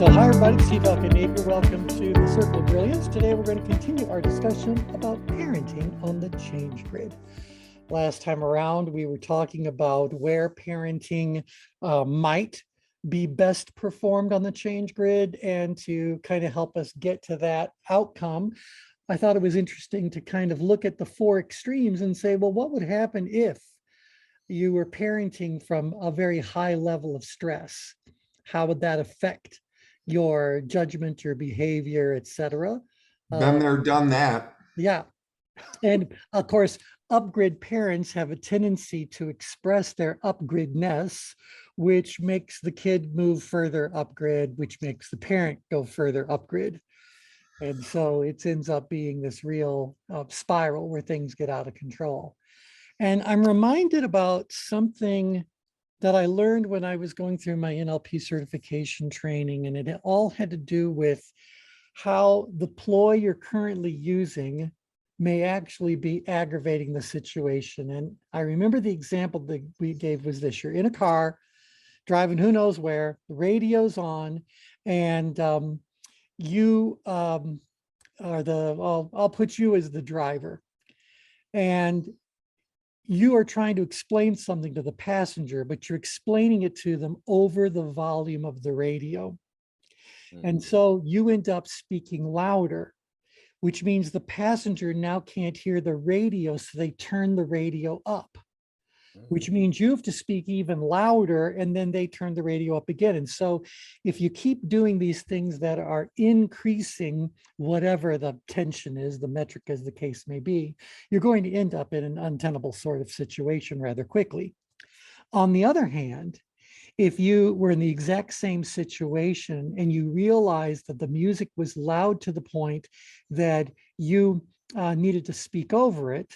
So hi everybody, it's Steve Napier. Welcome to the Circle of Brilliance. Today we're going to continue our discussion about parenting on the change grid. Last time around, we were talking about where parenting might be best performed on the change grid, and to kind of help us get to that outcome, I thought it was interesting to kind of look at the four extremes and say, well, what would happen if you were parenting from a very high level of stress? How would that affect your judgment, your behavior, etc.? Been there, done that. Yeah. And of course, upgrid parents have a tendency to express their upgridness, which makes the kid move further upgrid, which makes the parent go further upgrid. And so it ends up being this real spiral where things get out of control. And I'm reminded about something that I learned when I was going through my NLP certification training, and it all had to do with how the ploy you're currently using may actually be aggravating the situation. And I remember the example that we gave was this: you're in a car driving who knows where, the radio's on, and you are I'll put you as the driver, and you are trying to explain something to the passenger, but you're explaining it to them over the volume of the radio. And so you end up speaking louder, which means the passenger now can't hear the radio, so they turn the radio up, which means you have to speak even louder, and then they turn the radio up again. And so if you keep doing these things that are increasing whatever the tension is, the metric as the case may be, you're going to end up in an untenable sort of situation rather quickly. On the other hand, if you were in the exact same situation and you realized that the music was loud to the point that you needed to speak over it,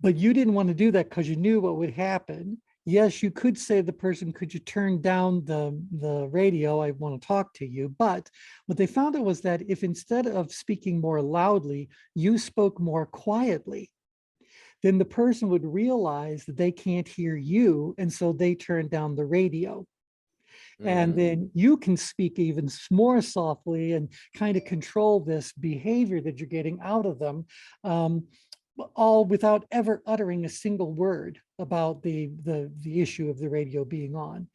but you didn't want to do that because you knew what would happen, yes, you could say to the person, could you turn down the radio? I want to talk to you. But what they found out was that if instead of speaking more loudly, you spoke more quietly, then the person would realize that they can't hear you, and so they turn down the radio. And then you can speak even more softly and kind of control this behavior that you're getting out of them, all without ever uttering a single word about the issue of the radio being on.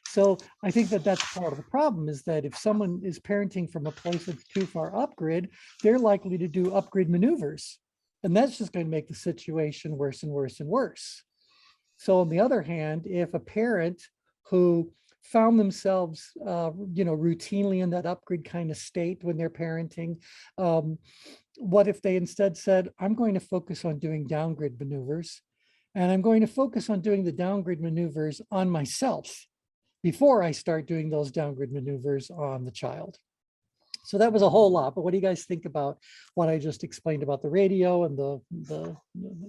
So I think that that's part of the problem, is that if someone is parenting from a place that's too far upgrid, they're likely to do upgrid maneuvers. And that's just going to make the situation worse and worse and worse. So on the other hand, if a parent who found themselves, routinely in that upgrade kind of state when they're parenting, what if they instead said, I'm going to focus on doing downgrade maneuvers, and I'm going to focus on doing the downgrade maneuvers on myself before I start doing those downgrade maneuvers on the child. So that was a whole lot, but what do you guys think about what I just explained about the radio and the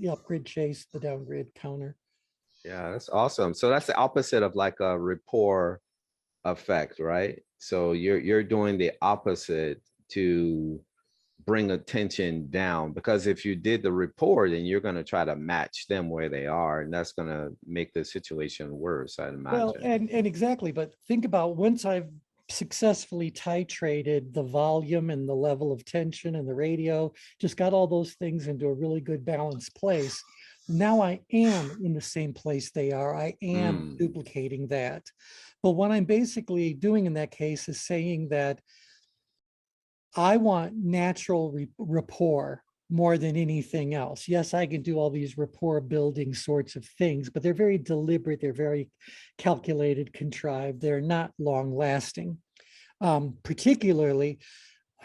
upgrade chase, the downgrade counter? Yeah, that's awesome. So that's the opposite of like a rapport effect, right? So you're doing the opposite to bring attention down, because if you did the rapport, then you're going to try to match them where they are, and that's going to make the situation worse, I'd imagine. Well, and exactly, but think about, once I've successfully titrated the volume and the level of tension and the radio, just got all those things into a really good balanced place, now I am in the same place they are. I am duplicating that. But what I'm basically doing in that case is saying that I want natural rapport more than anything else. Yes, I can do all these rapport building sorts of things, but they're very deliberate. They're very calculated, contrived. They're not long lasting, particularly.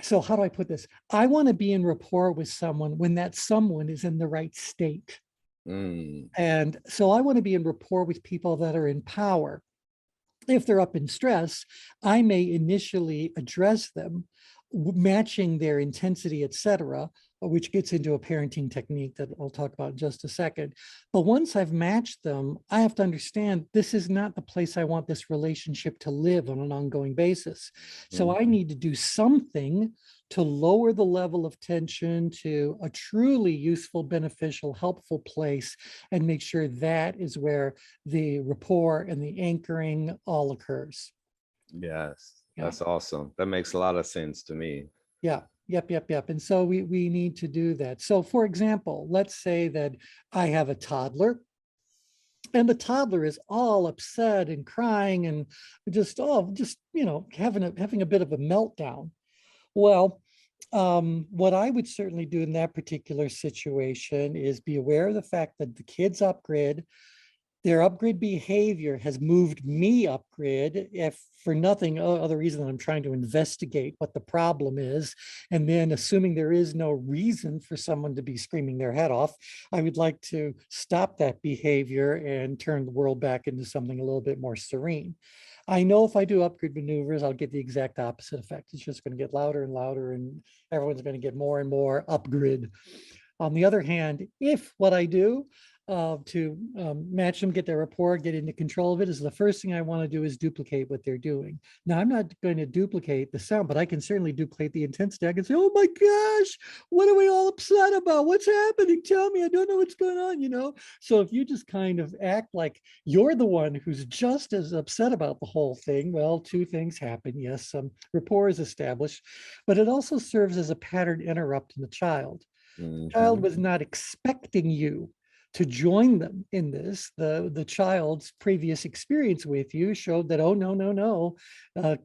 So how do I put this? I want to be in rapport with someone when that someone is in the right state. And so I want to be in rapport with people that are in power. If they're up in stress, I may initially address them, matching their intensity, etc., which gets into a parenting technique that I'll talk about in just a second. But once I've matched them, I have to understand this is not the place I want this relationship to live on an ongoing basis. So I need to do something to lower the level of tension to a truly useful, beneficial, helpful place, and make sure that is where the rapport and the anchoring all occurs. Yes, Yeah. That's awesome. That makes a lot of sense to me. Yeah. Yep. And so we need to do that. So for example, let's say that I have a toddler and the toddler is all upset and crying and just having a bit of a meltdown. Well, what I would certainly do in that particular situation is be aware of the fact that the kids upgrade, their upgrade behavior has moved me upgrade, if for nothing other reason than I'm trying to investigate what the problem is. And then assuming there is no reason for someone to be screaming their head off, I would like to stop that behavior and turn the world back into something a little bit more serene. I know if I do upgrade maneuvers, I'll get the exact opposite effect. It's just going to get louder and louder, and everyone's going to get more and more upgrade. On the other hand, if what I do to match them, get their rapport, get into control of it, is the first thing I want to do is duplicate what they're doing. Now, I'm not going to duplicate the sound, but I can certainly duplicate the intensity. I can say, oh my gosh, what are we all upset about? What's happening? Tell me, I don't know what's going on, you know? So if you just kind of act like you're the one who's just as upset about the whole thing, well, two things happen. Yes, some rapport is established, but it also serves as a pattern interrupt in the child. Child Mhm. was not expecting you to join them in this. The child's previous experience with you showed that, oh, no,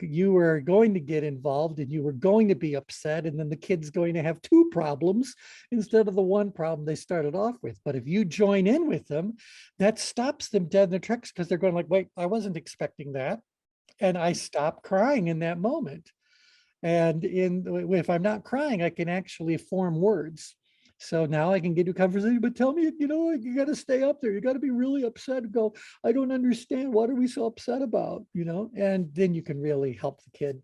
you were going to get involved and you were going to be upset, and then the kid's going to have two problems instead of the one problem they started off with. But if you join in with them, that stops them dead in their tracks, because they're going like, wait, I wasn't expecting that. And I stop crying in that moment. And if I'm not crying, I can actually form words. So now I can get to conversation, but tell me, you got to stay up there. You got to be really upset and go, I don't understand. What are we so upset about? And then you can really help the kid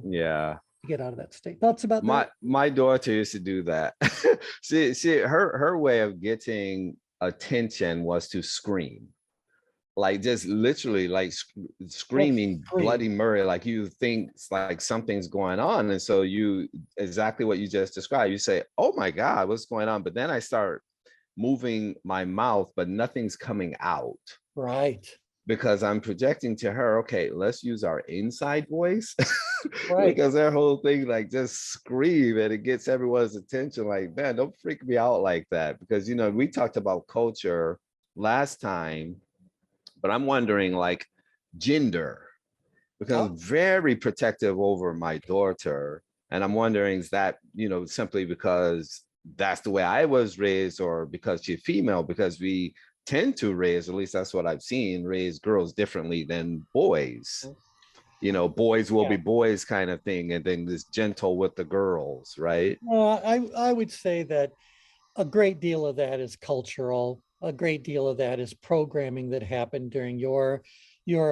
Yeah. get out of that state. Thoughts about My that? my daughter used to do that. See, her way of getting attention was to scream. Like just literally like Oh, screaming scream. bloody murder, like you think like something's going on. And so you exactly what you just described. You say, oh my God, what's going on? But then I start moving my mouth, but nothing's coming out Right. because I'm projecting to her, okay, let's use our inside voice. Right. Because their whole thing, like just scream and it gets everyone's attention. Like, man, don't freak me out like that. Because we talked about culture last time, but I'm wondering like gender, because I'm Oh, very protective over my daughter. And I'm wondering, is that, simply because that's the way I was raised, or because she's female? Because we tend to raise, at least that's what I've seen, raise girls differently than boys. Boys will yeah. be boys kind of thing, and then this gentle with the girls, right? I would say that a great deal of that is cultural. A great deal of that is programming that happened during your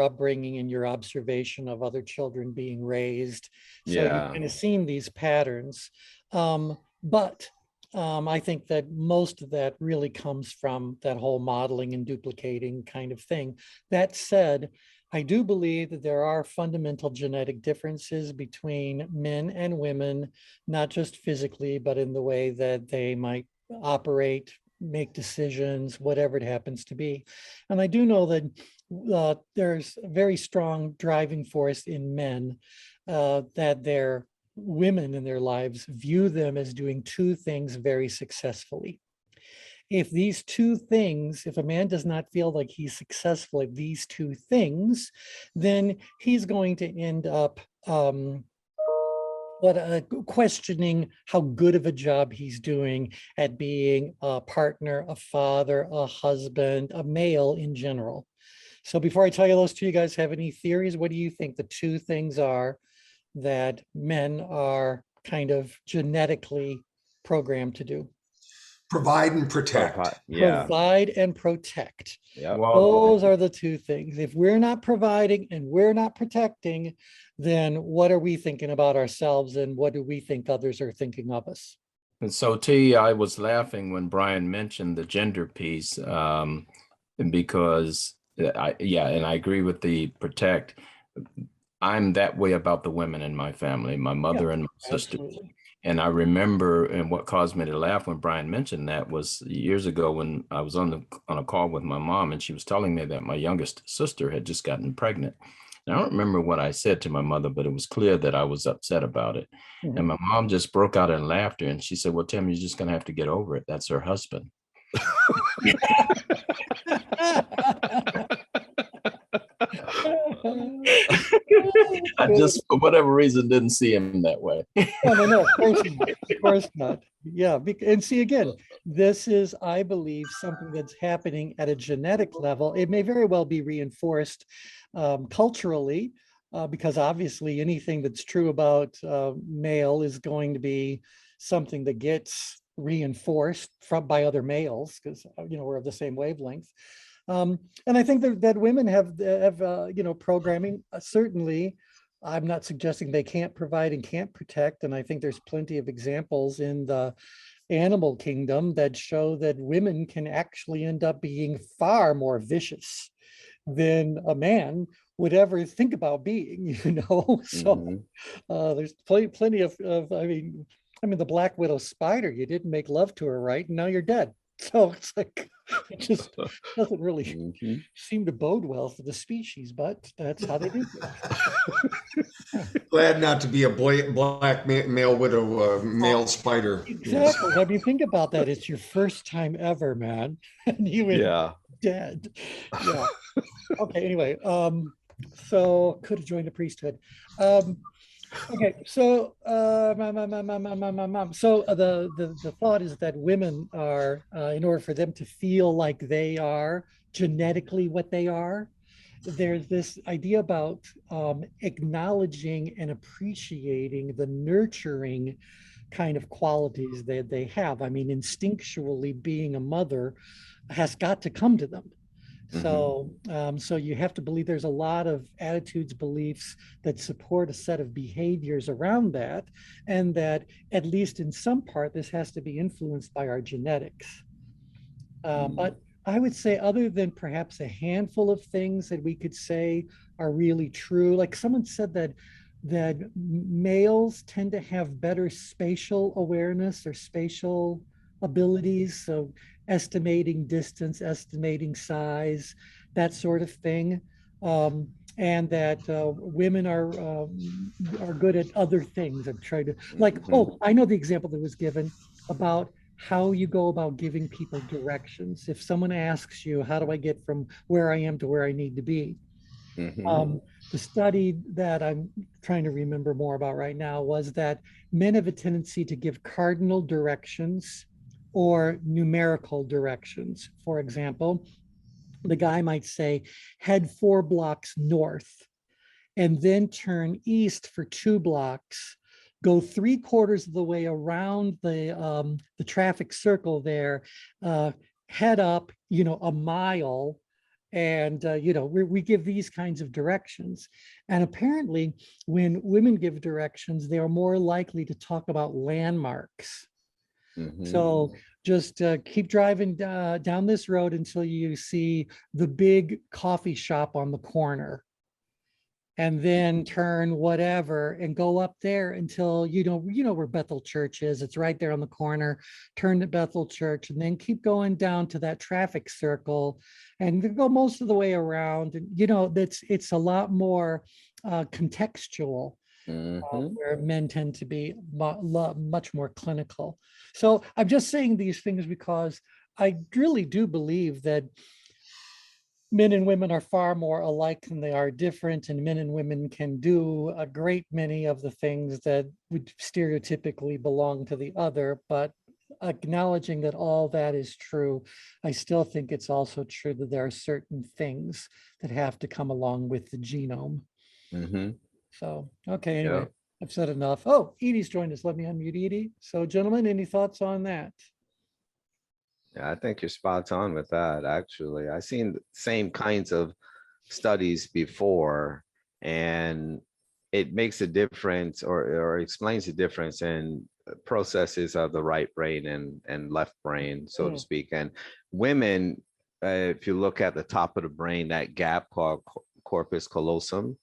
upbringing and your observation of other children being raised. So you've Yeah. kind of seen these patterns. But I think that most of that really comes from that whole modeling and duplicating kind of thing. That said, I do believe that there are fundamental genetic differences between men and women, not just physically, but in the way that they might operate, make decisions, whatever it happens to be. And I do know that there's a very strong driving force in men, that their women in their lives view them as doing two things very successfully. If these two things, if a man does not feel like he's successful at these two things, then he's going to end up questioning how good of a job he's doing at being a partner, a father, a husband, a male in general. So before I tell you those two, you guys have any theories? What do you think the two things are that men are kind of genetically programmed to do? Provide and protect. Yeah. Provide and protect. Yep. Well, Those are the two things. If we're not providing and we're not protecting, then what are we thinking about ourselves, and what do we think others are thinking of us? and so T, I was laughing when Brian mentioned the gender piece, and because and I agree with the protect. I'm that way about the women in my family, my mother Yeah, and my sister. absolutely. And I remember, and what caused me to laugh when Brian mentioned that was years ago when I was on a call with my mom, and she was telling me that my youngest sister had just gotten pregnant. I don't remember what I said to my mother, but it was clear that I was upset about it. Mhm. And my mom just broke out in laughter and she said, well, Tim, you're just going to have to get over it. That's her husband. I just, for whatever reason, didn't see him that way. No, of course not. Of course not. Yeah, and see, again, this is, I believe, something that's happening at a genetic level. It may very well be reinforced culturally, because obviously anything that's true about male is going to be something that gets reinforced by other males, because we're of the same wavelength. And I think that women have programming. Certainly, I'm not suggesting they can't provide and can't protect. And I think there's plenty of examples in the animal kingdom that show that women can actually end up being far more vicious than a man would ever think about being, So there's plenty of, I mean, the black widow spider, you didn't make love to her right, and now you're dead. So it's like, it just doesn't really seem to bode well for the species, but that's how they do things. Glad not to be a black male widow, male spider. Exactly. Yes. I mean, think about that. It's your first time ever, man. And you were dead. Yeah. Okay. Anyway, so could have joined the priesthood. Okay, so so the thought is that women are, in order for them to feel like they are genetically what they are, there's this idea about acknowledging and appreciating the nurturing kind of qualities that they have. I mean, instinctually being a mother has got to come to them. So, so you have to believe there's a lot of attitudes, beliefs that support a set of behaviors around that, and that at least in some part, this has to be influenced by our genetics. But I would say, other than perhaps a handful of things that we could say are really true, like someone said that males tend to have better spatial awareness or spatial abilities. So estimating distance, estimating size, that sort of thing. And that women are good at other things. I'm trying to, like, oh, I know the example that was given about how you go about giving people directions. If someone asks you, how do I get from where I am to where I need to be? The study that I'm trying to remember more about right now was that men have a tendency to give cardinal directions or numerical directions. For example, the guy might say, head 4 blocks north, and then turn east for 2 blocks, go 3/4 of the way around the traffic circle there, head up, a mile, and we give these kinds of directions. And apparently, when women give directions, they are more likely to talk about landmarks. So just keep driving down this road until you see the big coffee shop on the corner, and then turn whatever and go up there until you know where Bethel Church is. It's right there on the corner. Turn to Bethel Church and then keep going down to that traffic circle and go most of the way around. And it's a lot more contextual. Where men tend to be much more clinical. So I'm just saying these things because I really do believe that men and women are far more alike than they are different, and men and women can do a great many of the things that would stereotypically belong to the other. But acknowledging that all that is true, I still think it's also true that there are certain things that have to come along with the genome. So, okay, anyway, I've said enough. Oh, Edie's joined us. Let me unmute Edie. So, gentlemen, any thoughts on that? Yeah, I think you're spot on with that, actually. I've seen the same kinds of studies before, and it makes a difference or explains the difference in processes of the right brain and left brain, so to speak. And women, if you look at the top of the brain, that gap called corpus callosum,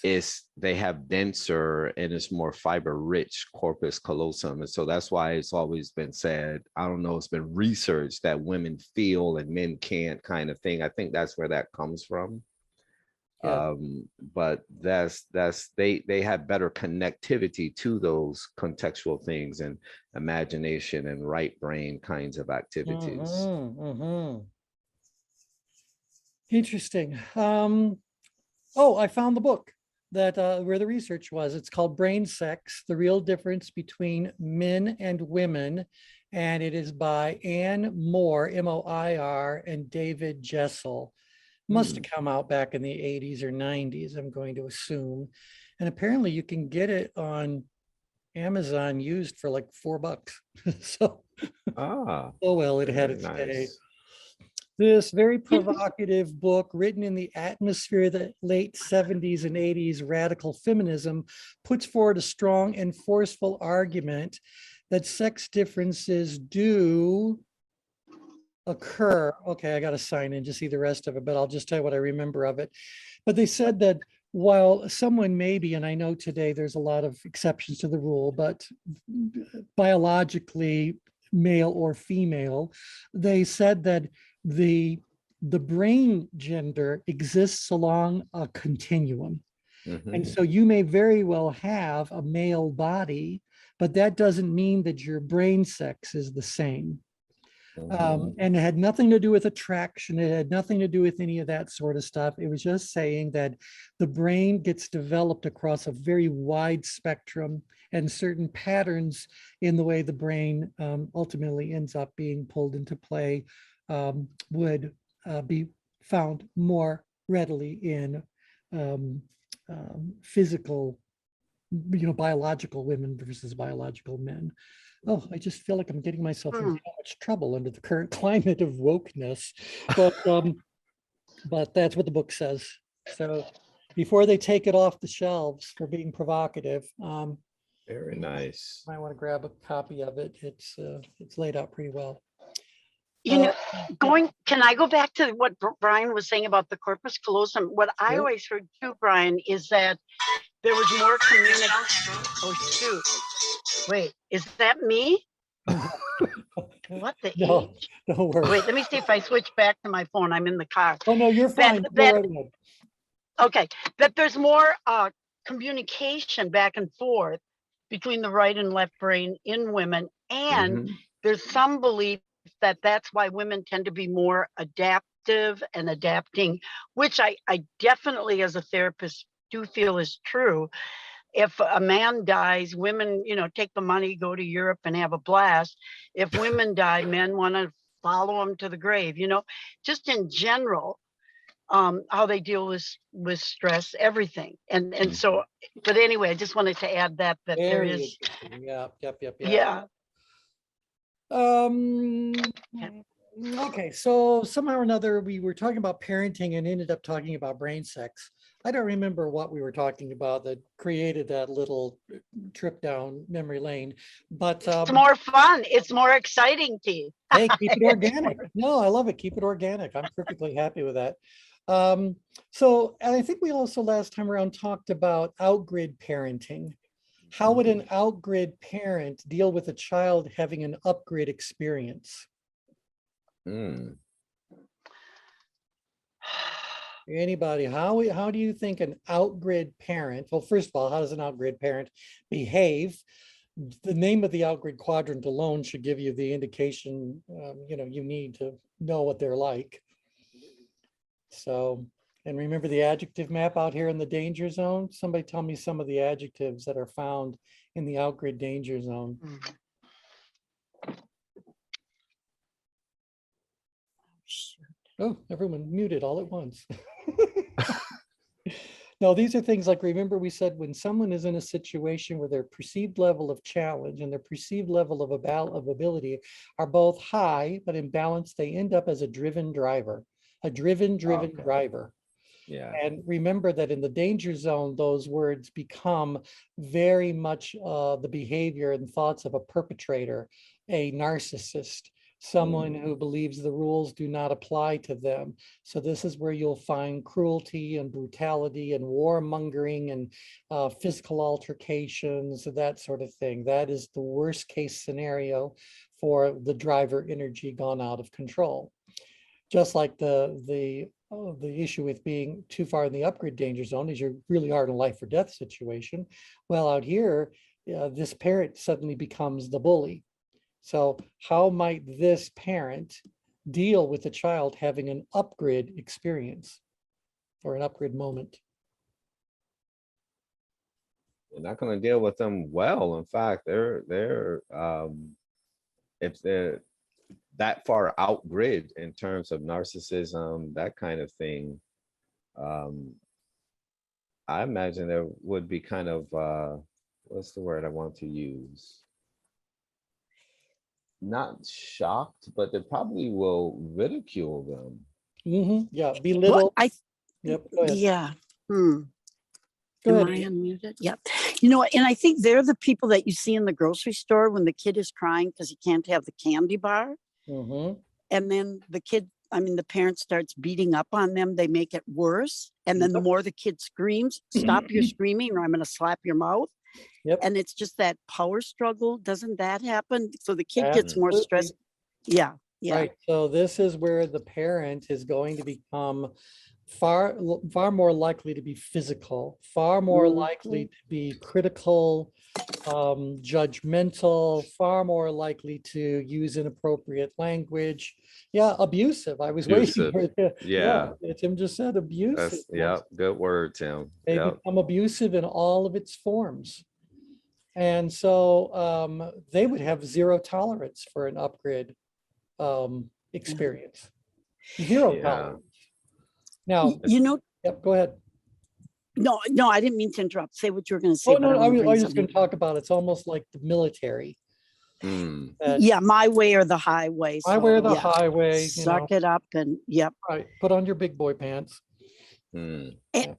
is they have denser and it's more fiber rich corpus callosum. And so that's why it's always been said, I don't know, it's been researched that women feel and men can't, kind of thing. I think that's where that comes from. Yeah. But they have better connectivity to those contextual things and imagination and right brain kinds of activities. Interesting. Oh, I found the book that where the research was. It's called Brain Sex: The Real Difference Between Men and Women. And it is by Anne Moore, Moir, and David Jessel. Must have come out back in the 80s or 90s, I'm going to assume. And apparently you can get it on Amazon used for like $4. So, Ah, oh well, it had very its day. nice. This very provocative book, written in the atmosphere of the late 70s and 80s radical feminism, puts forward a strong and forceful argument that sex differences do occur. Okay, I got to sign in to see the rest of it, but I'll just tell you what I remember of it. But they said that while someone maybe, and I know today there's a lot of exceptions to the rule, but biologically male or female, they said that the brain gender exists along a continuum. And so you may very well have a male body, but that doesn't mean that your brain sex is the same. And it had nothing to do with attraction. It had nothing to do with any of that sort of stuff. It was just saying that the brain gets developed across a very wide spectrum, and certain patterns in the way the brain ultimately ends up being pulled into play would be found more readily in physical, biological women versus biological men. Oh, I just feel like I'm getting myself in so much trouble under the current climate of wokeness, but that's what the book says. So before they take it off the shelves for being provocative, Very nice. I want to grab a copy of it. It's laid out pretty well. You know, can I go back to what Brian was saying about the corpus callosum? What I always heard too, Brian, is that there was more communication. Oh, shoot. Wait, is that me? What the No, H? don't worry. Wait, let me see if I switch back to my phone. I'm in the car. Oh, no, you're fine. Go right ahead. Okay, that there's more communication back and forth between the right and left brain in women. And there's some belief that that's why women tend to be more adaptive and adapting, which I definitely, as a therapist, do feel is true. If a man dies, women, take the money, go to Europe and have a blast. If women die, men want to follow them to the grave, just in general, how they deal with stress, everything. And so, but anyway, I just wanted to add that there is. Yeah. Okay, so somehow or another, we were talking about parenting and ended up talking about brain sex. I don't remember what we were talking about that created that little trip down memory lane, but it's more fun. It's more exciting, T. Hey, keep it organic. No, I love it. Keep it organic. I'm perfectly happy with that. So, and I think we also last time around talked about outgrid parenting. How would an outgrid parent deal with a child having an upgrid experience? Anybody, how do you think an outgrid parent, well, first of all, how does an outgrid parent behave? The name of the outgrid quadrant alone should give you the indication, you need to know what they're like. So, and remember the adjective map out here in the danger zone? Somebody tell me some of the adjectives that are found in the outgrid danger zone. Oh, everyone muted all at once. No, these are things like, remember we said when someone is in a situation where their perceived level of challenge and their perceived level of ability are both high, but in balance, they end up as a driven driver, driver. Yeah. And remember that in the danger zone, those words become very much the behavior and thoughts of a perpetrator, a narcissist, someone who believes the rules do not apply to them. So this is where you'll find cruelty and brutality and warmongering and physical altercations, that sort of thing. That is the worst case scenario for the driver energy gone out of control. Just like the the issue with being too far in the upgrade danger zone is you really are in a life or death situation. Well, out here, this parent suddenly becomes the bully. So how might this parent deal with a child having an upgrade experience or an upgrade moment? You're not going to deal with them well. In fact, if they're that far out grid in terms of narcissism, that kind of thing, I imagine there would be kind of, what's the word I want to use? Not shocked, but they probably will ridicule them. Yeah, Well, belittle. Yep, go ahead. yeah. Go Am ahead. I unmuted? Yep. You know, and I think they're the people that you see in the grocery store when the kid is crying because he can't have the candy bar. Mhm. And then the parent starts beating up on them. They make it worse. And then the Yep. more the kid screams, stop your screaming or I'm going to slap your mouth. Yep. And it's just that power struggle. Doesn't that happen? So the kid gets more Absolutely. stressed. Yeah. Yeah. Right. So this is where the parent is going to become far more likely to be physical, far more likely to be critical, judgmental, far more likely to use inappropriate language. Yeah, abusive. I was waiting Abusive. for it. Yeah. Tim just said abusive. That's, yeah, good word, Tim. They Yep. become abusive in all of its forms. And so they would have zero tolerance for an upgrade experience. Zero Yeah. tolerance. Now, You know, yep, go ahead. no, I didn't mean to interrupt. Say what you were going to say. Oh, but no, I wanna was bring just going something. to talk about, it's almost like the military. Mm. Yeah, my way or the highway. I wear the yeah. highway, Suck it up and yep. right, put on your big boy pants. Mm. And,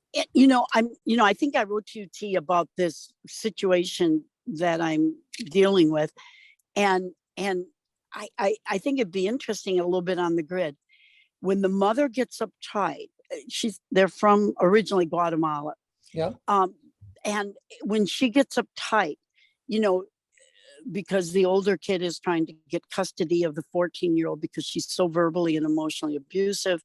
I think I wrote to you, T, about this situation that I'm dealing with. And I think it'd be interesting a little bit on the grid. When the mother gets uptight, they're from originally Guatemala. Yeah. And when she gets uptight, because the older kid is trying to get custody of the 14-year-old because she's so verbally and emotionally abusive.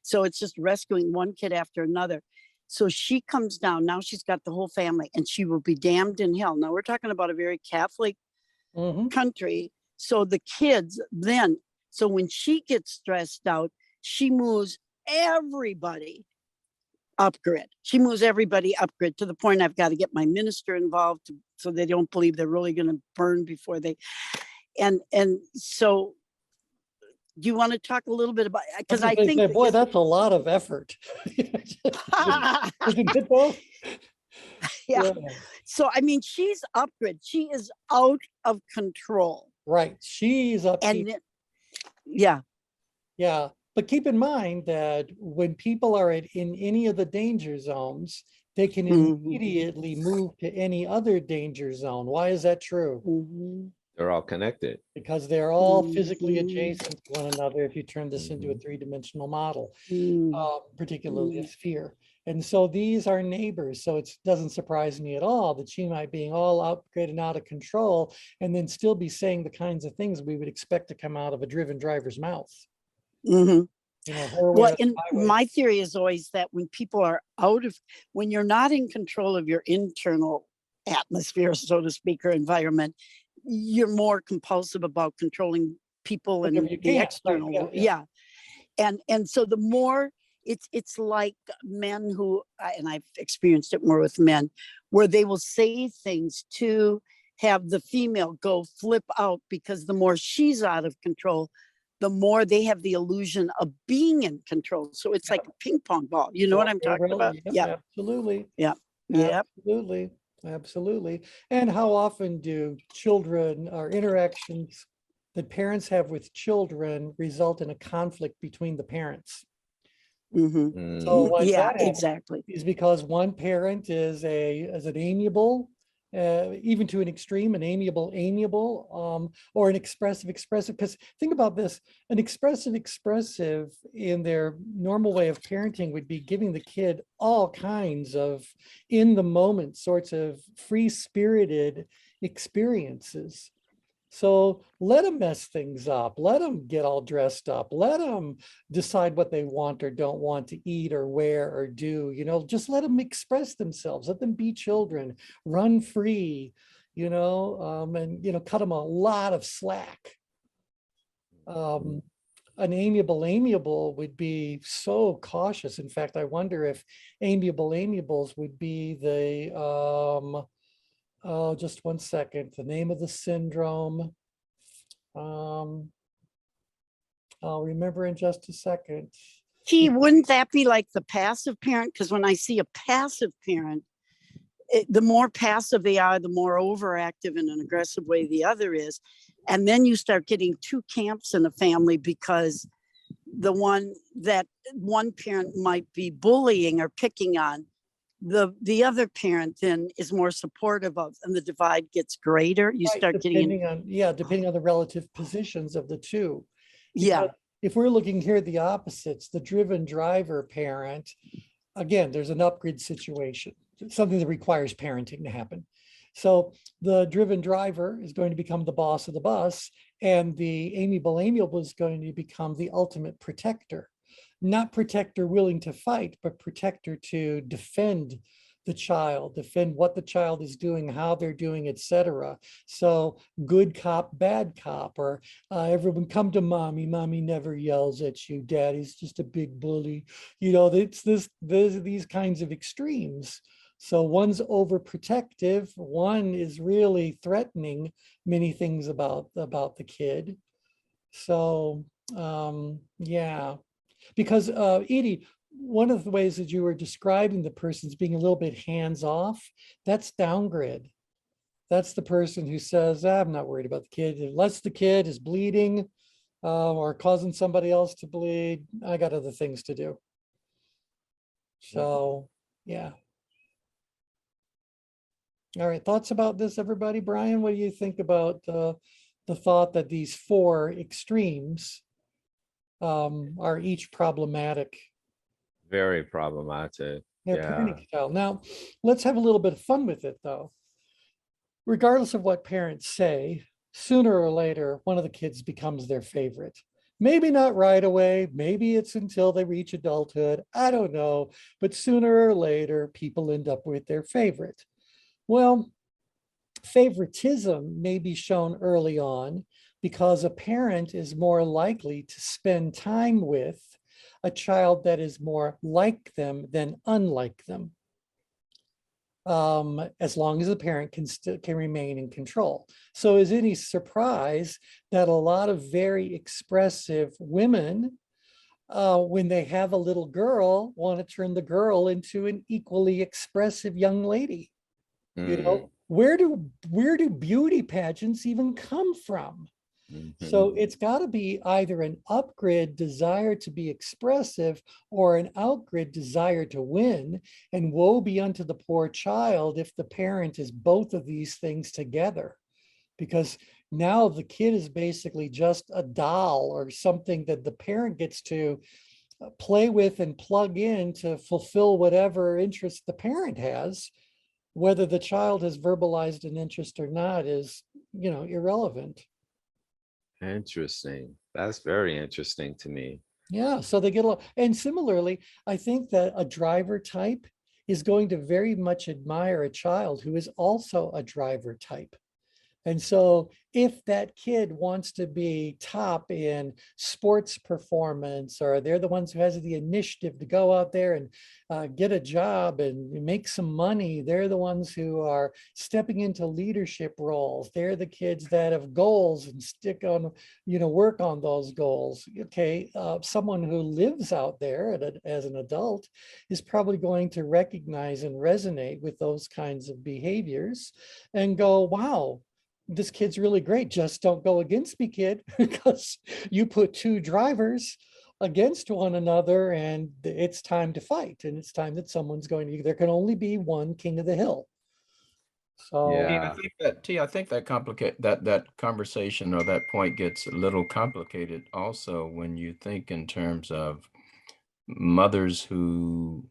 So it's just rescuing one kid after another. So she comes down. Now she's got the whole family and she will be damned in hell. Now we're talking about a very Catholic country. So the kids then, so when she gets stressed out, she moves everybody upgrade. She moves everybody upgrade to the point I've got to get my minister involved so they don't believe they're really going to burn before they. And so, do you want to talk a little bit about? Because I think, boy, that's a lot of effort. Isn't it though? yeah. So I mean, she's upgrade. She is out of control. Right. She's up. And yeah. Yeah. But keep in mind that when people are in any of the danger zones, they can immediately move to any other danger zone. Why is that true? They're all connected. Because they're all physically adjacent to one another if you turn this into a three-dimensional model, particularly a sphere. And so these are neighbors. So it doesn't surprise me at all that she might be all upgraded and out of control and then still be saying the kinds of things we would expect to come out of a driven driver's mouth. Well, and my theory is always that when people are when you're not in control of your internal atmosphere, so to speak, or environment, you're more compulsive about controlling people and the external. Right, yeah. And so the more it's like men who, and I've experienced it more with men, where they will say things to have the female go flip out because the more she's out of control, the more they have the illusion of being in control. So it's like a ping pong ball. You know what I'm talking about? Yeah, absolutely. Yeah. Absolutely. And how often do children or interactions that parents have with children result in a conflict between the parents? So exactly. Is because one parent is an amiable, even to an extreme, an amiable, or an expressive. Because think about this, an expressive in their normal way of parenting would be giving the kid all kinds of in the moment sorts of free-spirited experiences. So let them mess things up. Let them get all dressed up. Let them decide what they want or don't want to eat or wear or do. Just let them express themselves. Let them be children. Run free. And cut them a lot of slack. An amiable would be so cautious. In fact, I wonder if amiables would be the oh, just one second. The name of the syndrome. I'll remember in just a second. Wouldn't that be like the passive parent? Because when I see a passive parent, the more passive they are, the more overactive in an aggressive way the other is. And then you start getting two camps in a family, because one parent might be bullying or picking on, the other parent then is more supportive of, and the divide gets greater. You Right, start depending on the relative positions of the two. yeah. Because if we're looking here at the opposites, the driven driver parent, again, there's an upgrade situation, something that requires parenting to happen. So the driven driver is going to become the boss of the bus, and the amiable is going to become the ultimate protector. Not protector willing to fight, but protector to defend the child, defend what the child is doing, how they're doing, etc. So good cop, bad cop, or everyone come to mommy. Mommy never yells at you. Daddy's just a big bully. It's these kinds of extremes. So one's overprotective, one is really threatening many things about the kid. So yeah, because Edie, one of the ways that you were describing the person's being a little bit hands off, that's downgrade. That's the person who says, I'm not worried about the kid. Unless the kid is bleeding or causing somebody else to bleed, I got other things to do. So yeah. All right, thoughts about this, everybody? Brian, what do you think about the thought that these four extremes are each problematic? Very problematic. Their Yeah. parenting style. Now, let's have a little bit of fun with it, though. Regardless of what parents say, sooner or later, one of the kids becomes their favorite. Maybe not right away. Maybe it's until they reach adulthood. I don't know. But sooner or later, people end up with their favorite. Well, favoritism may be shown early on because a parent is more likely to spend time with a child that is more like them than unlike them, as long as the parent can remain in control. So is any surprise that a lot of very expressive women, when they have a little girl, want to turn the girl into an equally expressive young lady? Where do beauty pageants even come from? So it's got to be either an upgrade desire to be expressive or an outgrade desire to win. And woe be unto the poor child if the parent is both of these things together, because now the kid is basically just a doll or something that the parent gets to play with and plug in to fulfill whatever interest the parent has. Whether the child has verbalized an interest or not is, irrelevant. Interesting. That's very interesting to me. Yeah, so they get a lot. And similarly, I think that a driver type is going to very much admire a child who is also a driver type. And so if that kid wants to be top in sports performance, or they're the ones who has the initiative to go out there and get a job and make some money, they're the ones who are stepping into leadership roles. They're the kids that have goals and stick on, work on those goals. Okay, someone who lives out there as an adult is probably going to recognize and resonate with those kinds of behaviors and go, wow, this kid's really great. Just don't go against me, kid, because you put two drivers against one another and it's time to fight. And it's time that someone's there can only be one king of the hill. So Yeah. I think that conversation or that point gets a little complicated also when you think in terms of mothers who,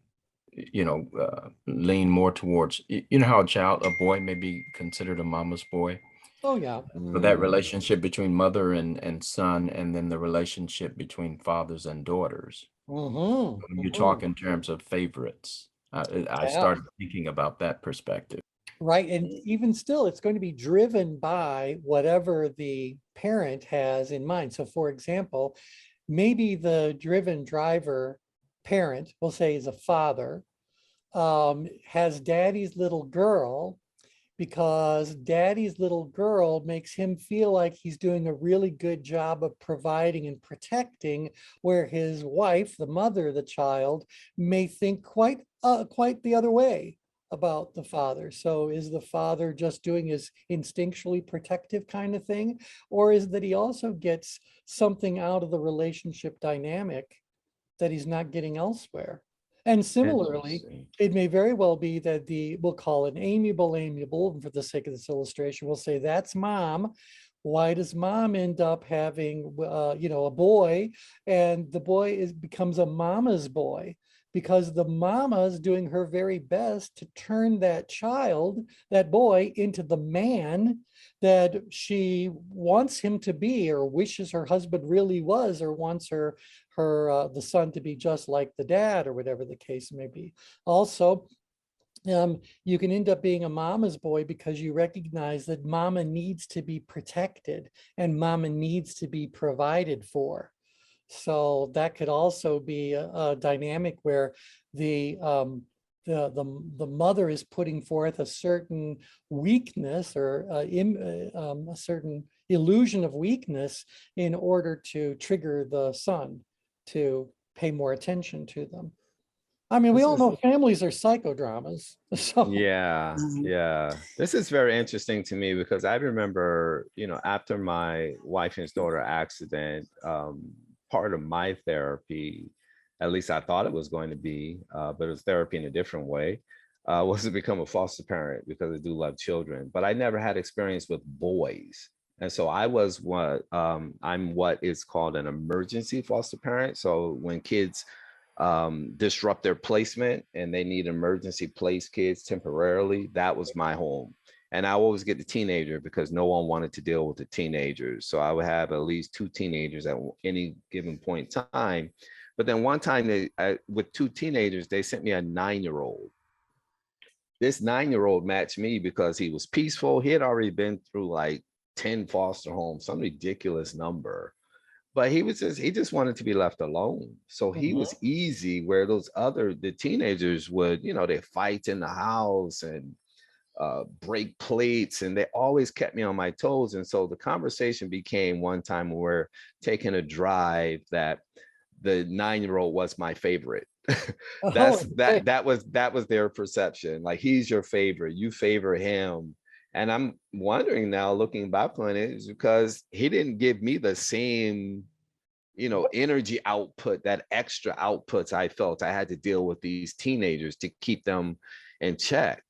lean more towards, how a boy may be considered a mama's boy. Oh, yeah. For that Mm. relationship between mother and son, and then the relationship between fathers and daughters. Mhm, When you mhm. talk in terms of favorites, I Yeah. started thinking about that perspective. Right. And even still, it's going to be driven by whatever the parent has in mind. So, for example, maybe the driven driver parent, we'll say is a father, has daddy's little girl because daddy's little girl makes him feel like he's doing a really good job of providing and protecting, where his wife, the mother of the child, may think quite the other way about the father. So is the father just doing his instinctually protective kind of thing? Or is that he also gets something out of the relationship dynamic that he's not getting elsewhere? And similarly, Interesting. it may very well be that we'll call it amiable, for the sake of this illustration, we'll say that's mom. Why does mom end up having, a boy, and the boy becomes a mama's boy? Because the mama's doing her very best to turn that child, that boy, into the man that she wants him to be, or wishes her husband really was, or wants the son to be just like the dad, or whatever the case may be. Also, you can end up being a mama's boy because you recognize that mama needs to be protected and mama needs to be provided for. So that could also be a dynamic where the the mother is putting forth a certain weakness, or a certain illusion of weakness, in order to trigger the son to pay more attention to them. I mean, we This all is know families are psychodramas. So, Yeah, Mhm. yeah. This is very interesting to me because I remember, after my wife and daughter accident, part of my therapy, at least I thought it was going to be, but it was therapy in a different way, was to become a foster parent because I do love children. But I never had experience with boys. And so I'm what is called an emergency foster parent. So when kids disrupt their placement and they need emergency place kids temporarily, that was my home. And I always get the teenager because no one wanted to deal with the teenagers. So I would have at least two teenagers at any given point in time. But then one time with two teenagers, they sent me a 9-year-old. This 9-year-old matched me because he was peaceful. He had already been through like 10 foster homes, some ridiculous number, but he just wanted to be left alone. So he was easy, where the teenagers would, they fight in the house and break plates, and they always kept me on my toes. And so the conversation became one time when we're taking a drive that the 9-year-old was my favorite. oh, okay. That was their perception. Like, he's your favorite, you favor him. And I'm wondering now, looking back on it, is because he didn't give me the same, energy output, that extra outputs I felt I had to deal with these teenagers to keep them in check.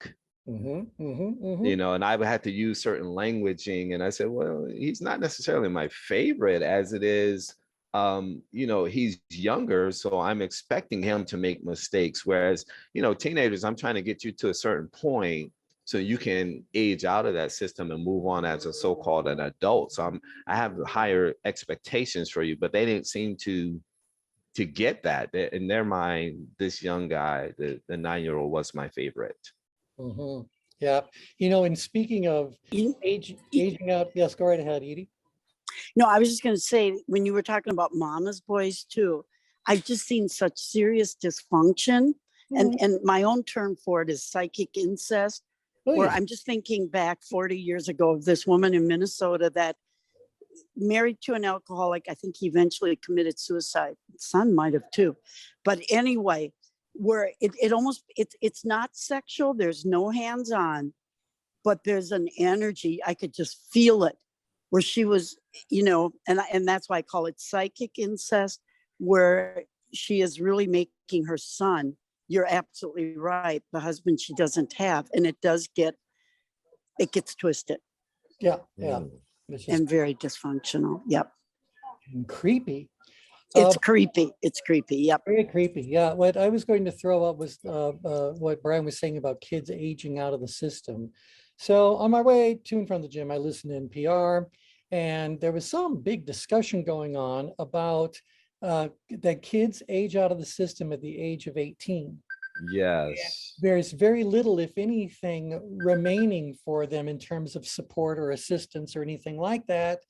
And I would have to use certain languaging. And I said, well, he's not necessarily my favorite, as it is, he's younger, so I'm expecting him to make mistakes. Whereas, teenagers, I'm trying to get you to a certain point so you can age out of that system and move on as a so-called an adult. So I have higher expectations for you, but they didn't seem to get that. In their mind, this young guy, the 9-year-old, was my favorite. Mhm. Yeah. And speaking of You- aging out, yes, go right ahead, Edie. No, I was just going to say, when you were talking about mama's boys too, I've just seen such serious dysfunction. And my own term for it is psychic incest, where Oy. I'm just thinking back 40 years ago of this woman in Minnesota that married to an alcoholic. I think he eventually committed suicide. His son might have too. But anyway, where it's not sexual, there's no hands on, but there's an energy. I could just feel it, where she was, and that's why I call it psychic incest, where she is really making her son, you're absolutely right, the husband she doesn't have. And it gets twisted Yeah. Mm. It's just and very dysfunctional. Yep. creepy. It's creepy. It's creepy. Yep. Very creepy. Yeah. What I was going to throw up was what Brian was saying about kids aging out of the system. So on my way to and from the gym, I listened to NPR, and there was some big discussion going on about that kids age out of the system at the age of 18. Yes. There's very little, if anything, remaining for them in terms of support or assistance or anything like that.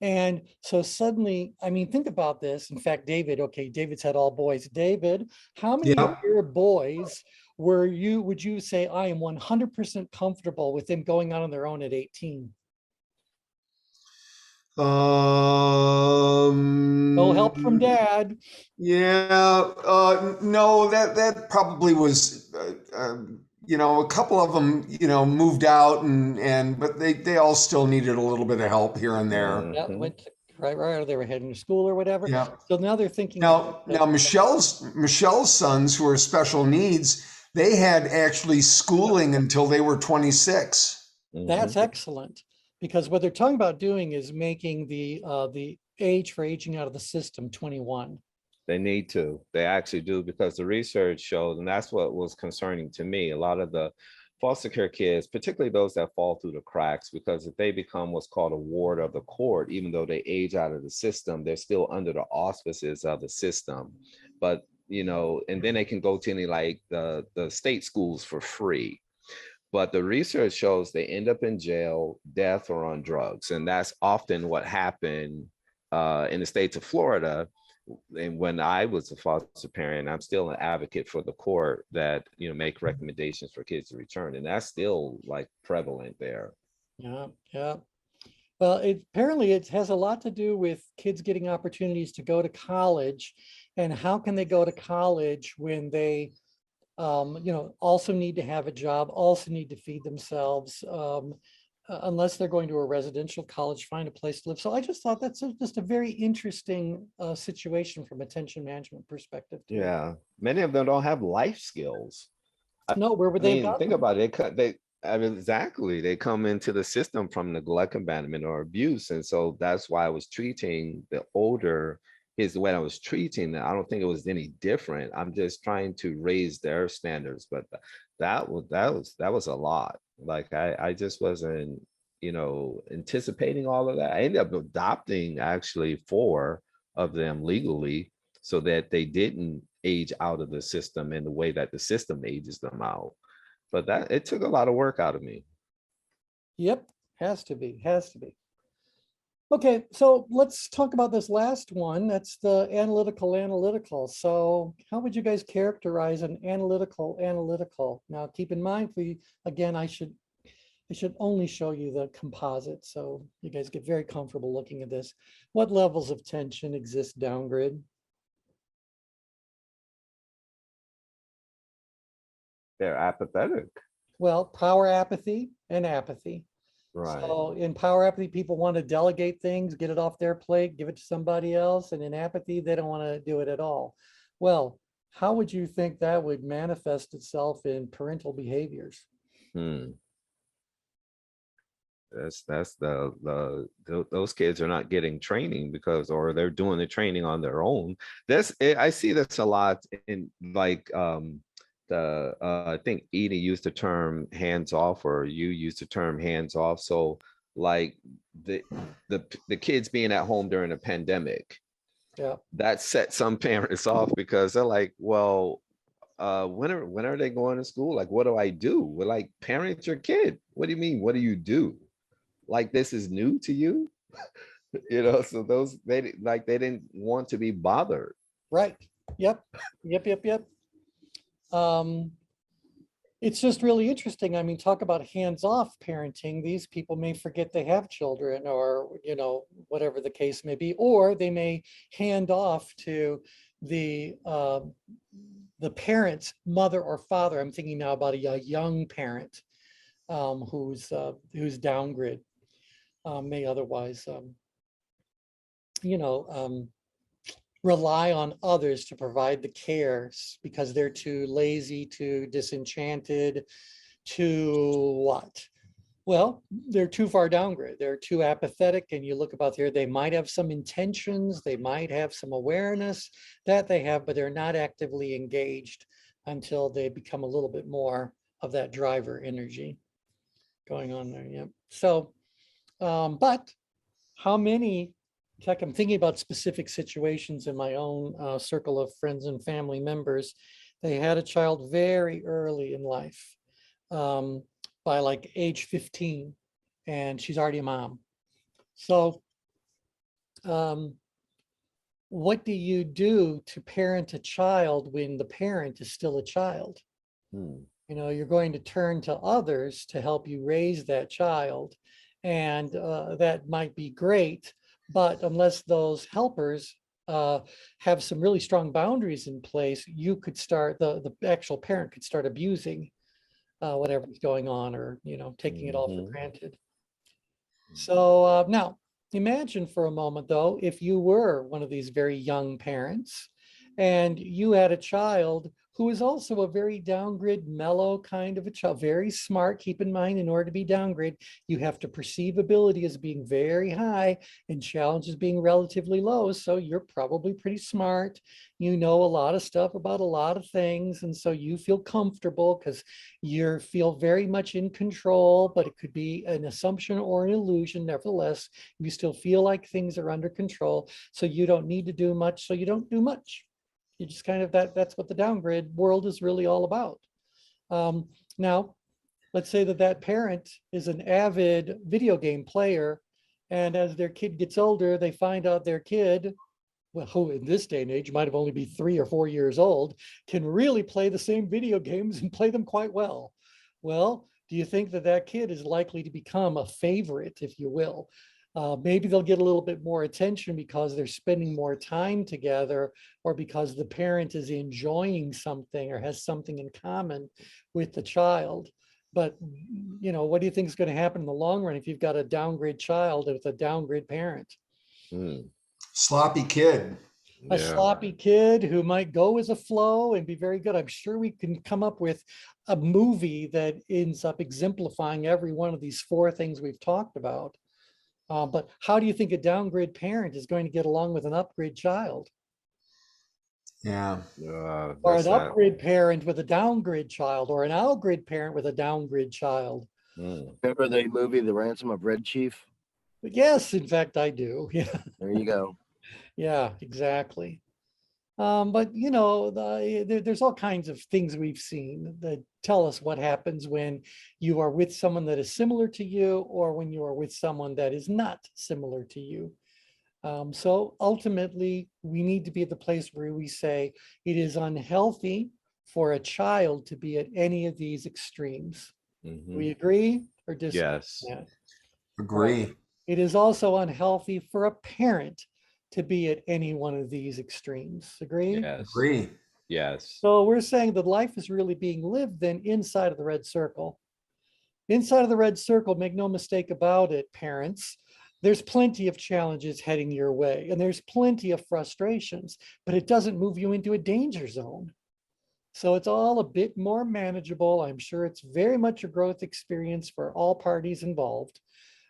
And so suddenly, I mean, think about this. In fact, David, okay, David's had all boys. David, how many of Yeah. your boys would you say, I am 100% comfortable with them going out on their own at 18? No help from dad. Yeah, no, that probably was, a couple of them, moved out but they all still needed a little bit of help here and there. Yeah, Mhm. went right, or they were heading to school or whatever. Yeah. So now they're thinking. Now Michelle's sons who are special needs, they had actually schooling until they were 26. That's Mhm. excellent, because what they're talking about doing is making the age for aging out of the system 21. They need to. They actually do, because the research shows, and that's what was concerning to me. A lot of the foster care kids, particularly those that fall through the cracks, because if they become what's called a ward of the court, even though they age out of the system, they're still under the auspices of the system. But and then they can go to any like the state schools for free. But the research shows they end up in jail, death, or on drugs, and that's often what happened in the states of Florida. And when I was a foster parent, I'm still an advocate for the court that make recommendations for kids to return, and that's still like prevalent there. Yeah, yeah. Well, apparently it has a lot to do with kids getting opportunities to go to college, and how can they go to college when they, also need to have a job, also need to feed themselves, unless they're going to a residential college, find a place to live. So I just thought that's just a very interesting situation from attention management perspective. Yeah, many of them don't have life skills. No, where would I they mean, have think gotten? about it. I mean, exactly. They come into the system from neglect, abandonment, or abuse, and so that's why I was treating the older. Is the way I was treating them. I don't think it was any different. I'm just trying to raise their standards, but that was a lot. Like I just wasn't, anticipating all of that. I ended up adopting actually 4 of them legally, so that they didn't age out of the system in the way that the system ages them out. But that it took a lot of work out of me. Yep, has to be, has to be. Okay, so let's talk about this last one. That's the analytical. So how would you guys characterize an analytical? Now, keep in mind, again, I should only show you the composite, so you guys get very comfortable looking at this. What levels of tension exist downgrid? They're apathetic. Well, power apathy and apathy. Right. So in power apathy, people want to delegate things, get it off their plate, give it to somebody else. And in apathy, they don't want to do it at all. Well, how would you think that would manifest itself in parental behaviors? That's those kids are not getting training or they're doing the training on their own. I see this a lot in like I think Edie used the term hands off, or you used the term hands off. So like the kids being at home during a pandemic, Yeah, that set some parents off, because they're like, well, when are they going to school? Like, what do I do? Well, like, parent your kid. What do you mean? What do you do? Like, this is new to you? So they didn't want to be bothered. right. Yep. It's just really interesting. I mean, talk about hands-off parenting. These people may forget they have children, or, whatever the case may be, or they may hand off to the parent's mother or father. I'm thinking now about a young parent who's downgrid, may otherwise, rely on others to provide the care because they're too lazy, too disenchanted, too what? Well, they're too far downgrid. They're too apathetic. And you look about here, they might have some intentions, they might have some awareness that they have, but they're not actively engaged until they become a little bit more of that driver energy. going on there. Yeah. So, but how many, in fact, I'm thinking about specific situations in my own circle of friends and family members. They had a child very early in life, by like age 15, and she's already a mom. So, what do you do to parent a child when the parent is still a child? Hmm. You know, you're going to turn to others to help you raise that child. And that might be great, but unless those helpers have some really strong boundaries in place, you could start, the actual parent could start abusing whatever's going on, or, you know, taking it all for Mhm. granted. So now imagine for a moment, though, if you were one of these very young parents and you had a child who is also a very downgrade, mellow kind of a child, very smart. Keep in mind, in order to be downgrade, you have to perceive ability as being very high and challenge as being relatively low. So you're probably pretty smart. You know a lot of stuff about a lot of things. And so you feel comfortable because you feel very much in control, but it could be an assumption or an illusion. Nevertheless, you still feel like things are under control. So you don't need to do much. So you don't do much. You just kind of, that's what the downgrade world is really all about. Now, let's say that that parent is an avid video game player, and as their kid gets older, they find out their kid, well, who in this day and age might have only be 3 or 4 years old, can really play the same video games and play them quite well. Well, do you think that that kid is likely to become a favorite, if you will? Maybe they'll get a little bit more attention because they're spending more time together, or because the parent is enjoying something or has something in common with the child. But, you know, what do you think is going to happen in the long run if you've got a downgrade child with a downgrade parent? Hmm. Sloppy kid. A Yeah. sloppy kid who might go as a flow and be very good. I'm sure we can come up with a movie that ends up exemplifying every one of these 4 things we've talked about. But how do you think a downgrade parent is going to get along with an upgrade child, Yeah. or That's an not. upgrade parent with a downgrade child, or an outgrade parent with a downgrade child? Hmm. Remember the movie The Ransom of Red Chief? But yes, in fact, I do. Yeah, There you go. yeah, exactly. But you know, there's all kinds of things we've seen that tell us what happens when you are with someone that is similar to you, or when you are with someone that is not similar to you. So ultimately, we need to be at the place where we say it is unhealthy for a child to be at any of these extremes. Mhm. We agree or disagree? Yes. Yeah. Agree. It is also unhealthy for a parent to be at any one of these extremes. Agree? Yes. Agree. Yes. So we're saying that life is really being lived then inside of the red circle. Inside of the red circle, make no mistake about it, parents, there's plenty of challenges heading your way, and there's plenty of frustrations, but it doesn't move you into a danger zone. So it's all a bit more manageable. I'm sure it's very much a growth experience for all parties involved.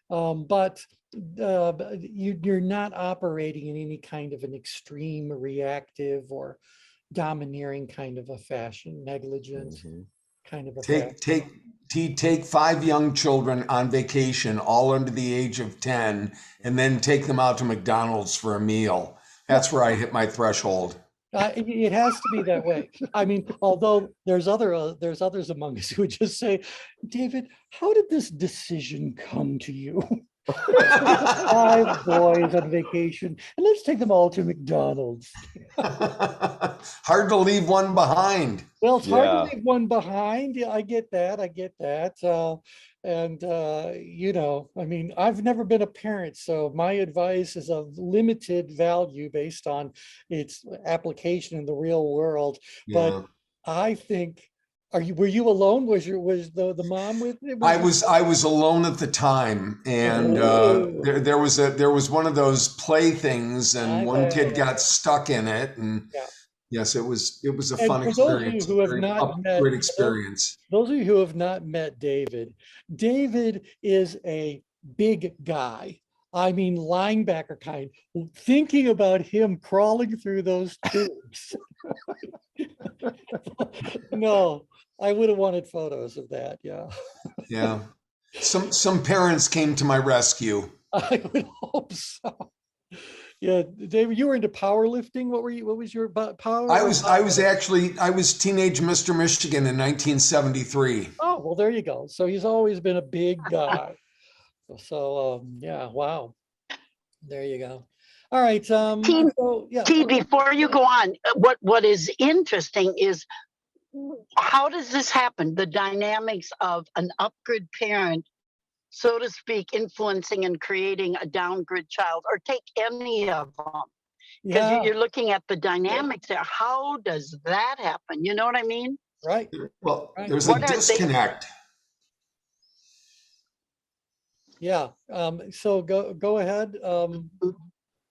But you're not operating in any kind of an extreme reactive or domineering kind of a fashion, negligent Mhm. kind of a fashion. Take 5 young children on vacation, all under the age of 10, and then take them out to McDonald's for a meal. That's where I hit my threshold. It has to be that way. I mean, although there's others among us who would just say, David, how did this decision come to you? Let's take the 5 boys on vacation and let's take them all to McDonald's. Hard to leave one behind. Well, it's hard to Yeah. leave one behind. Yeah, I get that. I get that. You know, I mean, I've never been a parent, so my advice is of limited value based on its application in the real world. But Yeah. I think, were you alone? Was the mom with it? I was alone at the time, and Oh. there was one of those playthings, and I one bet. kid got stuck in it, and Yeah. yes, it was a And fun for those of you experience, who have very not met, upward experience. those of you who have not met David, David is a big guy. I mean, linebacker kind. Thinking about him crawling through those tubes. No, I would have wanted photos of that. Yeah. Yeah. Some parents came to my rescue. I would hope so. Yeah, David, you were into powerlifting. What were you? What was your power? I was teenage Mr. Michigan in 1973. Oh, well, there you go. So he's always been a big guy. So yeah, wow. There you go. All right. T, So yeah. T, before you go on, what is interesting is how does this happen? The dynamics of an upgrid parent, so to speak, influencing and creating a downgrid child, or take any of them. Because Yeah, you're looking at the dynamics there. How does that happen? You know what I mean? right. Well, Right. there's a What are they? disconnect. Yeah. So go ahead.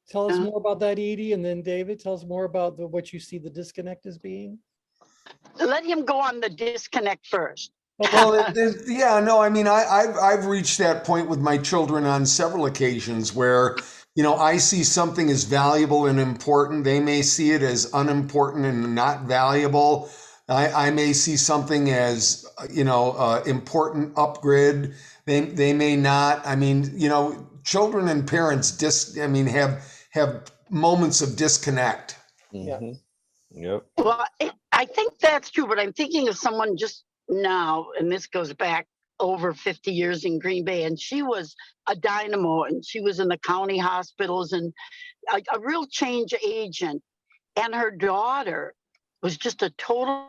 Tell us more about that, Edie, and then David, tell us more about what you see the disconnect as being. Let him go on the disconnect first. Okay. Well, yeah, no, I mean, I've reached that point with my children on several occasions where, I see something as valuable and important. They may see it as unimportant and not valuable. I may see something as, important upgrade. They may not. I mean, children and parents have moments of disconnect. Yeah. Yep. Well, I think that's true, but I'm thinking of someone just now, and this goes back over 50 years in Green Bay, and she was a dynamo, and she was in the county hospitals and a real change agent. And her daughter was just a total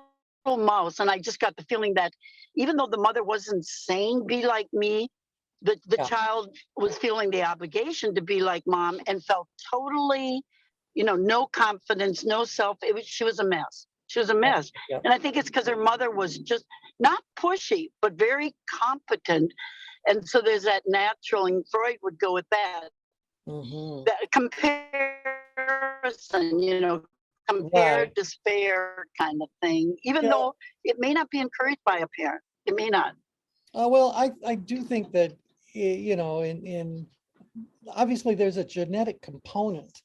mouse. And I just got the feeling that even though the mother wasn't saying, be like me, the Yeah. child was feeling the obligation to be like mom and felt totally, no confidence, no self. She was a mess. She was a mess. Yeah. And I think it's because her mother was just not pushy, but very competent. And so there's that natural, and Freud would go with that, Mhm. that comparison, compare, Right. despair kind of thing, even Yeah. though it may not be encouraged by a parent. It may not. Well, I do think that, in obviously there's a genetic component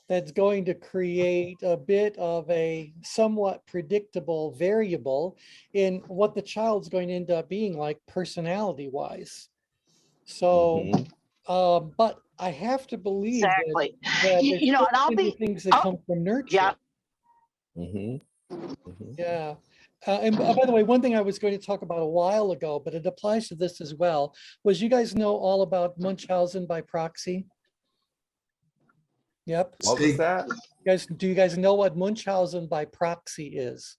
that's going to create a bit of a somewhat predictable variable in what the child's going to end up being like personality wise. So, Mhm. but I have to believe Exactly. that there's And still I'll going to be be, things that oh, come from nurture. yeah. Mhm. Mhm. Yeah. And by the way, one thing I was going to talk about a while ago, but it applies to this as well, was you guys know all about Munchausen by proxy? Yep. What was that? Do you guys know what Munchausen by proxy is?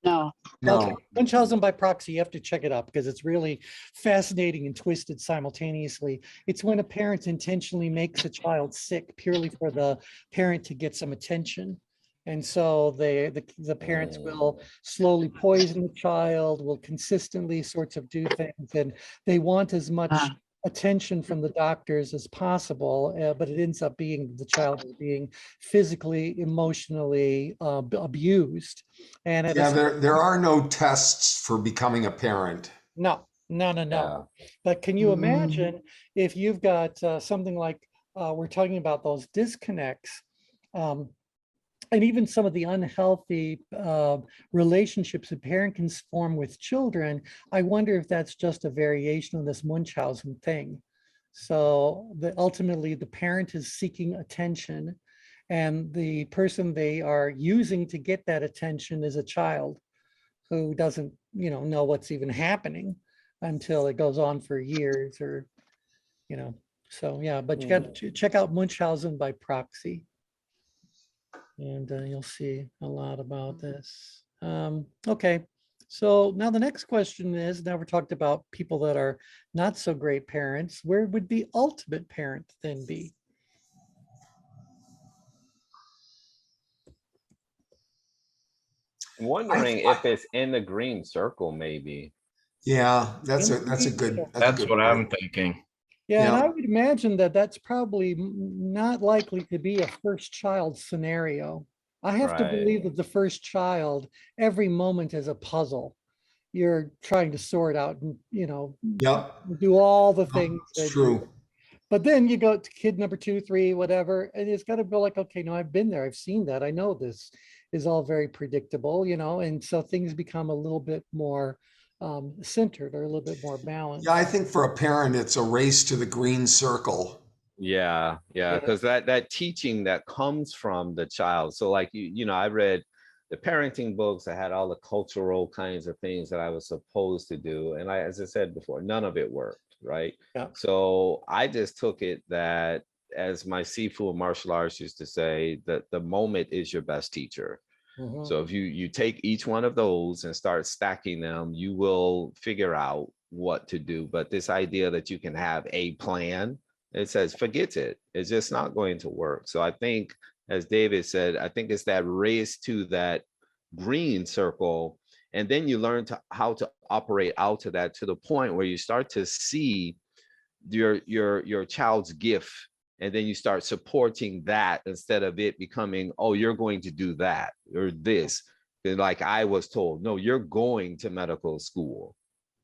No. Okay, No. Munchausen by proxy, you have to check it out because it's really fascinating and twisted simultaneously. It's when a parent intentionally makes a child sick purely for the parent to get some attention. And so the parents will slowly poison the child, will consistently sorts of do things, and they want as much attention from the doctors as possible, but it ends up being the child is being physically, emotionally abused. And at Yeah, a there are no tests for becoming a parent. no. Yeah. But can you imagine if you've got something like we're talking about those disconnects, and even some of the unhealthy relationships a parent can form with children? I wonder if that's just a variation of this Munchausen thing. So that ultimately the parent is seeking attention, and the person they are using to get that attention is a child who doesn't, know what's even happening until it goes on for years or, so yeah, but you got to check out Munchausen by proxy. And you'll see a lot about this. Okay, so now the next question is, now we're talked about people that are not so great parents, where would the ultimate parent then be? Wondering if it's in the green circle, maybe. Yeah, that's In a the that's a green good circle. that's a That's good what I'm point. thinking. Yeah, and Yeah. I would imagine that that's probably not likely to be a first child scenario. I have to Right. believe that the first child, every moment is a puzzle. You're trying to sort out and, Yep. do all the things It's that you, true. but then you go to kid number 2, 3, whatever, and it's got to go like, okay, no, I've been there. I've seen that. I know this is all very predictable, and so things become a little bit more centered or a little bit more balanced. Yeah, I think for a parent, it's a race to the green circle. Yeah, yeah, because that teaching that comes from the child. So like I read the parenting books. I had all the cultural kinds of things that I was supposed to do, and as I said before, none of it worked, right? Yeah. So I just took it that, as my Sifu martial arts used to say, that the moment is your best teacher. Mhm. So if you take each one of those and start stacking them, you will figure out what to do. But this idea that you can have a plan, it says forget it. It's just not going to work. So I think, as David said, I think it's that race to that green circle. And then you learn how to operate out of that, to the point where you start to see your child's gift, and then you start supporting that instead of it becoming, oh, you're going to do that or this. And like I was told, no, you're going to medical school.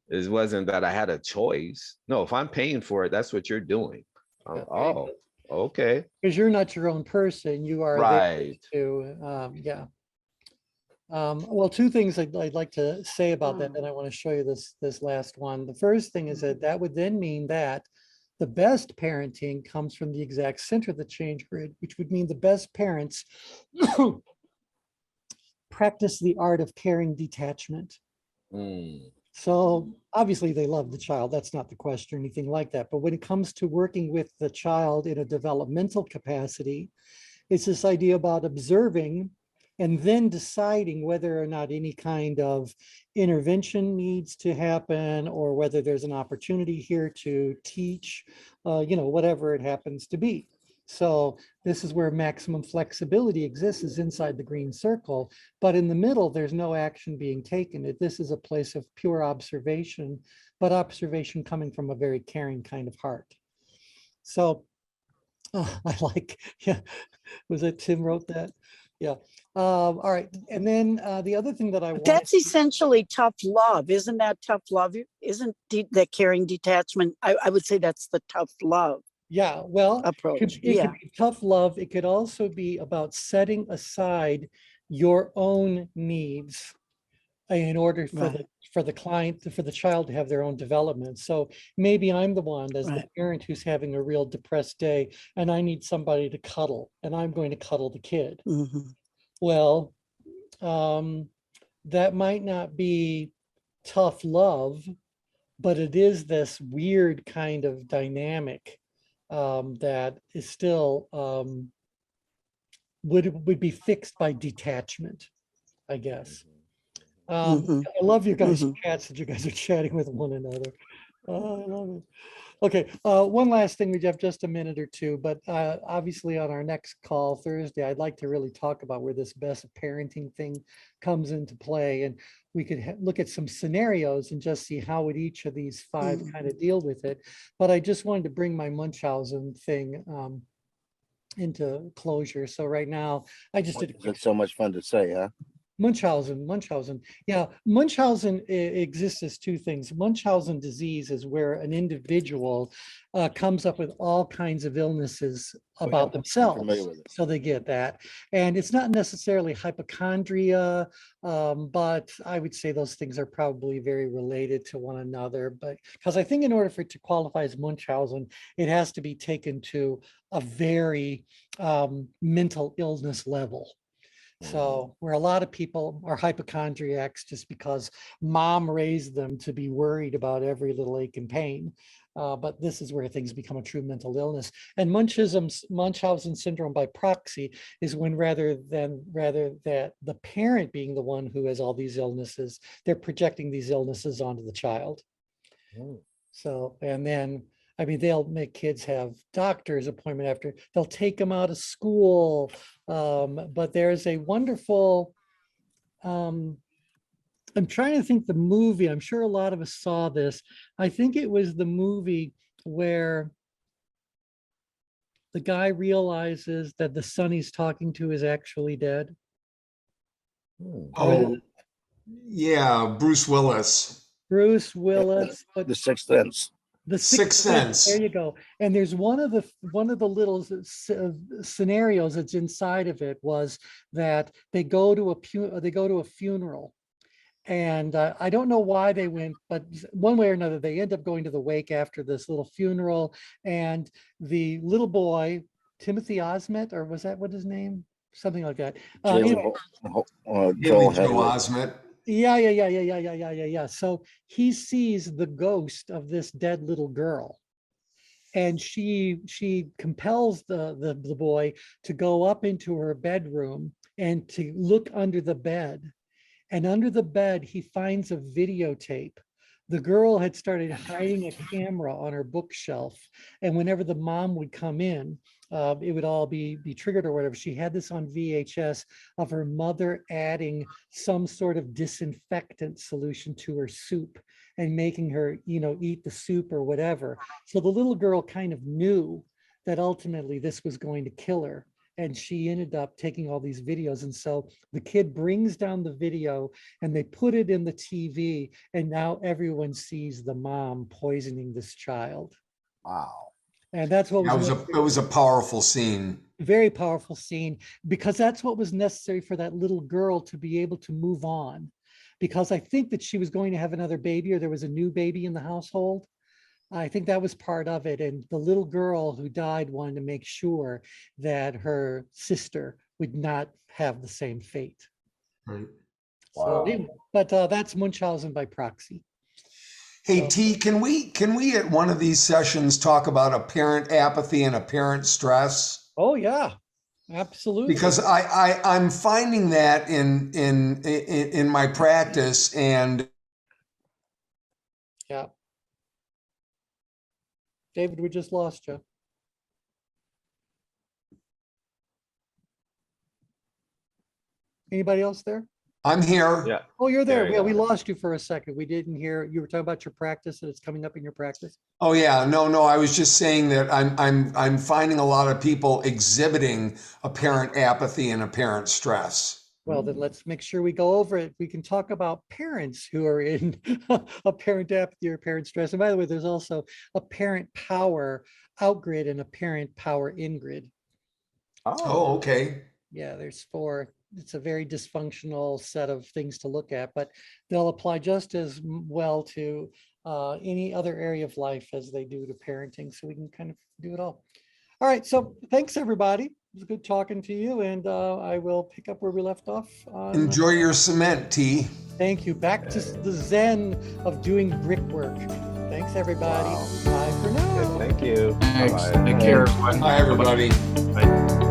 It wasn't that I had a choice. No, if I'm paying for it, that's what you're doing. Yeah. Oh, okay. Because you're not your own person, you are there Right. to, yeah. Well, two things I'd like to say about that, and I want to show you this last one. The first thing is that would then mean that the best parenting comes from the exact center of the change grid, which would mean the best parents practice the art of caring detachment. Mm. So obviously they love the child. That's not the question or anything like that. But when it comes to working with the child in a developmental capacity, it's this idea about observing and then deciding whether or not any kind of intervention needs to happen, or whether there's an opportunity here to teach, whatever it happens to be. So this is where maximum flexibility exists, is inside the green circle, but in the middle, there's no action being taken. This is a place of pure observation, but observation coming from a very caring kind of heart. So I like, yeah, was it Tim wrote that? Yeah. All right. And then the other thing that I want. That's essentially tough love. Isn't that tough love? Isn't that caring detachment? I would say that's the tough love. Yeah, well, approach. It could be tough love. It could also be about setting aside your own needs in order for the client, for the child to have their own development. So maybe I'm the one, as the parent, who's having a real depressed day, and I need somebody to cuddle, and I'm going to cuddle the kid. Mm-hmm. Well, that might not be tough love, but it is this weird kind of dynamic that is still would be fixed by detachment, I guess. I love you guys' chats that you guys are chatting with one another. Oh, I love it. Okay, one last thing. We have just a minute or two, but obviously on our next call Thursday, I'd like to really talk about where this best parenting thing comes into play, and we could look at some scenarios and just see how would each of these five kind of deal with it. But I just wanted to bring my Munchausen thing into closure. So right now, I just did a quick. It's so much fun to say, huh? Munchausen. Yeah, Munchausen exists as two things. Munchausen disease is where an individual comes up with all kinds of illnesses about themselves. So they get that. And it's not necessarily hypochondria, but I would say those things are probably very related to one another. But because I think in order for it to qualify as Munchausen, it has to be taken to a very mental illness level. So where a lot of people are hypochondriacs just because mom raised them to be worried about every little ache and pain. But this is where things become a true mental illness. And Munchausen syndrome by proxy is when rather that the parent being the one who has all these illnesses, they're projecting these illnesses onto the child. So, and then, I mean, they'll make kids have doctor's appointment after, they'll take them out of school. But there's a wonderful, I'm trying to think the movie, I'm sure a lot of us saw this. I think it was the movie where the guy realizes that the son he's talking to is actually dead. Oh, yeah, Bruce Willis. Bruce Willis. The Sixth Sense. The Sixth Sense. There you go. And there's one of the little scenarios that's inside of it was that they go to a funeral, And I don't know why they went, but one way or another, they end up going to the wake after this little funeral. And the little boy, Timothy Osment, or was that what his name? Something like that. Anyway, Joel Joe Hedley. Osment. yeah. So he sees the ghost of this dead little girl. And she compels the boy to go up into her bedroom and to look under the bed. And under the bed, he finds a videotape. The girl had started hiding a camera on her bookshelf. And whenever the mom would come in, it would all be triggered or whatever. She had this on VHS of her mother adding some sort of disinfectant solution to her soup and making her, eat the soup or whatever. So the little girl kind of knew that ultimately this was going to kill her. And she ended up taking all these videos. And so the kid brings down the video and they put it in the TV. And now everyone sees the mom poisoning this child. Wow. And that's what It was a powerful scene. Very powerful scene, because that's what was necessary for that little girl to be able to move on. Because I think that she was going to have another baby, or there was a new baby in the household. I think that was part of it. And the little girl who died wanted to make sure that her sister would not have the same fate. Right. So, Wow. but that's Munchausen by proxy. Hey, T, can we at one of these sessions talk about apparent apathy and apparent stress? Oh yeah, absolutely. Because I'm finding that in my practice, and yeah. David, we just lost you. Anybody else there? I'm here. Yeah. Oh, you're there. There you Yeah, we go. lost you for a second. We didn't hear. You were talking about your practice and it's coming up in your practice. Oh yeah, no. I was just saying that I'm finding a lot of people exhibiting apparent apathy and apparent stress. Well, then let's make sure we go over it. We can talk about parents who are in apparent apathy or apparent stress. And by the way, there's also apparent power outgrid and apparent power ingrid. Oh, okay. Yeah, there's 4. It's a very dysfunctional set of things to look at, but they'll apply just as well to any other area of life as they do to parenting. So we can kind of do it all. All right. So thanks, everybody. It was good talking to you. And I will pick up where we left off. Enjoy your cement, T. Thank you. Back to the zen of doing brickwork. Thanks, everybody. Wow. Bye for now. Thank you. Thanks. Bye-bye. Take care, everyone. Bye, everybody. Bye.